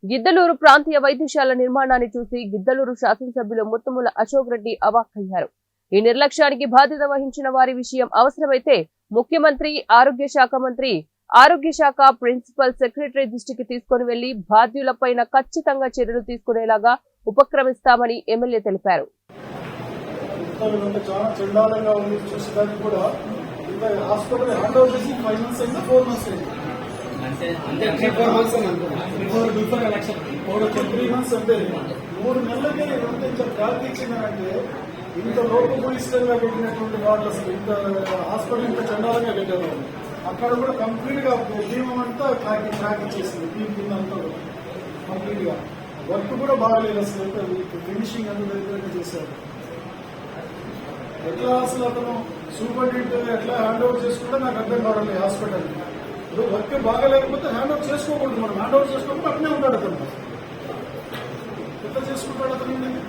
గిద్దలూరు ప్రాంతీయ వైద్యశాల నిర్మాణాన్ని చూసి గిద్దలూరు శాసనసభ్యులు ముత్తుముల అశోక్ రెడ్డి అవాక్కయ్యారు. ఈ నిర్లక్ష్యానికి బాధ్యత వహించిన వారి విషయం అవసరమైతే ముఖ్యమంత్రి, ఆరోగ్య శాఖ ప్రిన్సిపల్ సెక్రటరీ దృష్టికి తీసుకుని వెళ్లి బాధ్యులపైన ఖచ్చితంగా చర్యలు తీసుకునేలాగా ఉపక్రమిస్తామని ఎమ్మెల్యే తెలిపారు. ఇంత లోపభూయిష్టంగా పెట్టినటువంటి వాళ్ళు అసలు ఇంత హాస్పిటల్ ఇంత చండాలంగా పెట్టారు. అక్కడ కూడా కంప్లీట్ గా భీమం అంతా ట్రాక్ ఇచ్చేసింది. భీమ్ కింద అంతా కంప్లీట్ గా వర్క్ కూడా బాగలేదు. అసలు ఫినిషింగ్ అంత దగ్గర చేశారు. ఎట్లా అసలు అతను సూపరింటెండెంట్ ఎట్లా హ్యాండ్ ఓవర్ చేసుకుంటే నాకు అర్థం కావడం లేదు. హాస్పిటల్ ఇప్పుడు వర్క్ బాగాలేకపోతే హ్యాండ్ ఓవర్ చేసుకోకూడదు. మనం హ్యాండ్ ఓవర్ చేసుకోకపోతే అట్నే ఉంటాడు అతను. ఎట్లా చేసుకుంటాడు అతను?